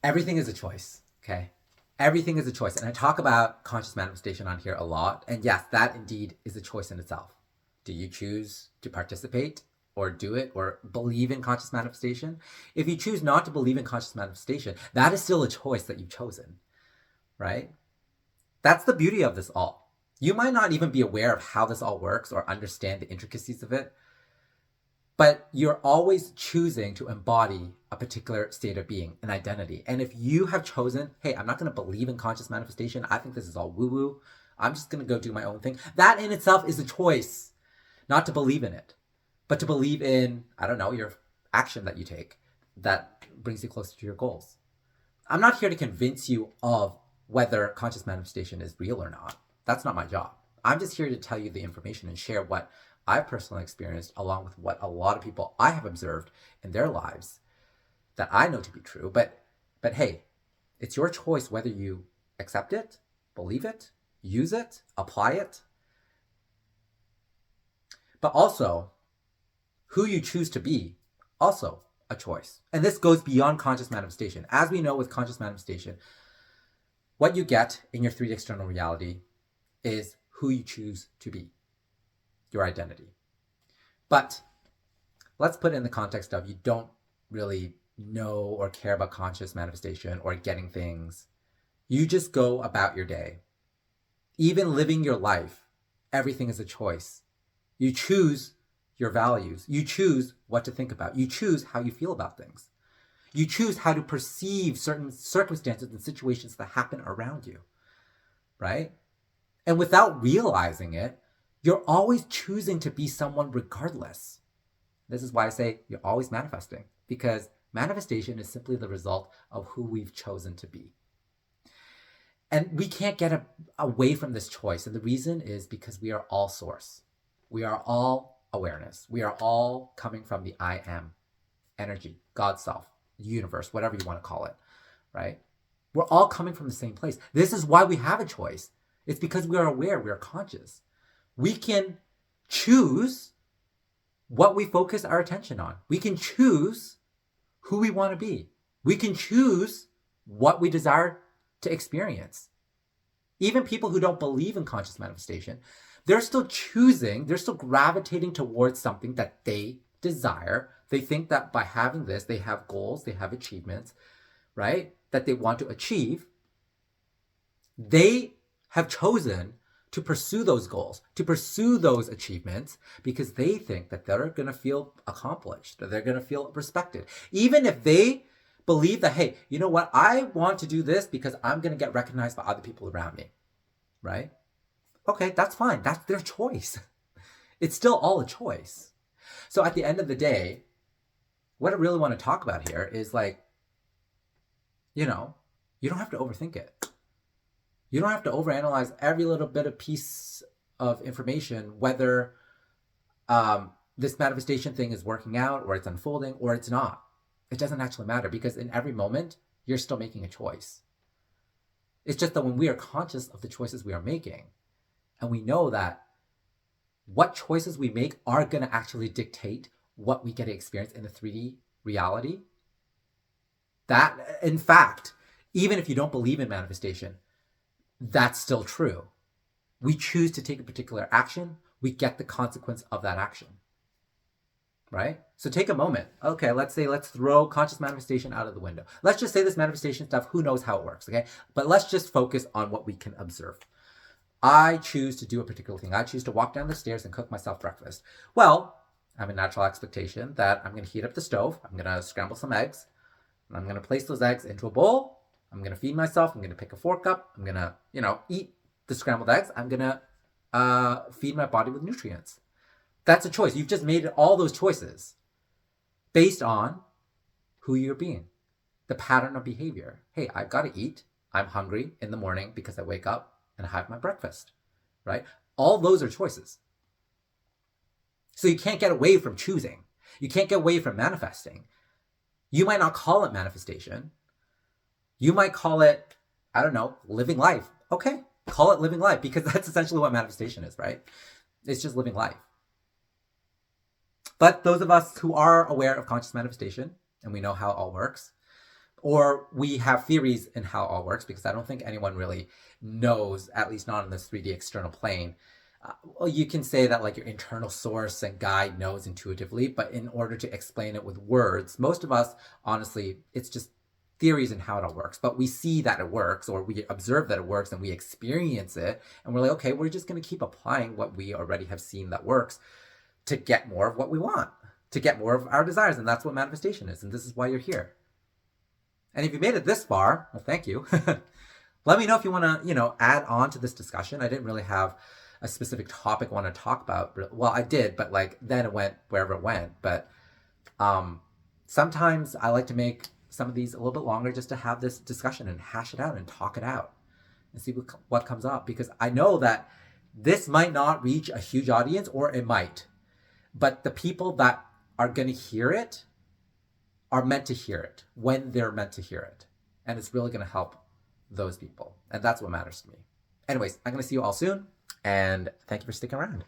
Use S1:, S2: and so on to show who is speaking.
S1: Everything is a choice, okay? Everything is a choice. And I talk about conscious manifestation on here a lot. And yes, that indeed is a choice in itself. Do you choose to participate or do it or believe in conscious manifestation? If you choose not to believe in conscious manifestation, that is still a choice that you've chosen, right? That's the beauty of this all. You might not even be aware of how this all works or understand the intricacies of it, but you're always choosing to embody a particular state of being, an identity. And if you have chosen, hey, I'm not going to believe in conscious manifestation, I think this is all woo woo, I'm just going to go do my own thing, that in itself is a choice not to believe in it, but to believe in, I don't know, your action that you take that brings you closer to your goals. I'm not here to convince you of whether conscious manifestation is real or not. That's not my job. I'm just here to tell you the information and share what I've personally experienced along with what a lot of people I have observed in their lives that I know to be true. But hey, it's your choice whether you accept it, believe it, use it, apply it. But also, who you choose to be, also a choice. And this goes beyond conscious manifestation. As we know with conscious manifestation, what you get in your 3D external reality is who you choose to be, your identity. But let's put it in the context of you don't really know or care about conscious manifestation or getting things. You just go about your day. Even living your life, everything is a choice. You choose your values. You choose what to think about. You choose how you feel about things. You choose how to perceive certain circumstances and situations that happen around you, right? And without realizing it, you're always choosing to be someone regardless. This is why I say you're always manifesting, because manifestation is simply the result of who we've chosen to be. And we can't get away from this choice. And the reason is because we are all source. We are all awareness. We are all coming from the I am energy, God's self, universe, whatever you want to call it, right? We're all coming from the same place. This is why we have a choice. It's because we are aware, we are conscious. We can choose what we focus our attention on. We can choose who we want to be. We can choose what we desire to experience. Even people who don't believe in conscious manifestation, they're still choosing, they're still gravitating towards something that they desire. They think that by having this, they have goals, they have achievements, right? That they want to achieve. They have chosen to pursue those goals, to pursue those achievements, because they think that they're going to feel accomplished, that they're going to feel respected. Even if they believe that, hey, you know what? I want to do this because I'm going to get recognized by other people around me, right? Okay, that's fine. That's their choice. It's still all a choice. So at the end of the day, what I really want to talk about here is like, you know, you don't have to overthink it. You don't have to overanalyze every little bit of piece of information, whether this manifestation thing is working out or it's unfolding or it's not. It doesn't actually matter, because in every moment, you're still making a choice. It's just that when we are conscious of the choices we are making, and we know that what choices we make are going to actually dictate what we get to experience in the 3D reality, that, in fact, even if you don't believe in manifestation, that's still true. We choose to take a particular action, we get the consequence of that action, right? So take a moment. Okay, let's throw conscious manifestation out of the window. Let's just say this manifestation stuff, who knows how it works, okay? But let's just focus on what we can observe. I choose to do a particular thing. I choose to walk down the stairs and cook myself breakfast. Well, I have a natural expectation that I'm going to heat up the stove. I'm going to scramble some eggs. And I'm going to place those eggs into a bowl. I'm going to feed myself. I'm going to pick a fork up. I'm going to, eat the scrambled eggs. I'm going to feed my body with nutrients. That's a choice. You've just made all those choices based on who you're being, the pattern of behavior. Hey, I've got to eat. I'm hungry in the morning because I wake up and have my breakfast, right? All those are choices. So you can't get away from choosing. You can't get away from manifesting. You might not call it manifestation. You might call it, I don't know, living life. Okay, call it living life, because that's essentially what manifestation is, right? It's just living life. But those of us who are aware of conscious manifestation, and we know how it all works, or we have theories in how it all works, because I don't think anyone really knows, at least not in this 3D external plane. Well, you can say that like your internal source and guide knows intuitively, but in order to explain it with words, most of us, honestly, it's just theories in how it all works. But we see that it works, or we observe that it works, and we experience it, and we're like, okay, we're just going to keep applying what we already have seen that works to get more of what we want, to get more of our desires. And that's what manifestation is. And this is why you're here. And if you made it this far, well, thank you. Let me know if you want to, add on to this discussion. I didn't really have a specific topic I want to talk about. Well, I did, but like then it went wherever it went. But sometimes I like to make some of these a little bit longer just to have this discussion and hash it out and talk it out and see what comes up. Because I know that this might not reach a huge audience, or it might. But the people that are going to hear it are meant to hear it when they're meant to hear it. And it's really going to help those people. And that's what matters to me. Anyways, I'm going to see you all soon. And thank you for sticking around.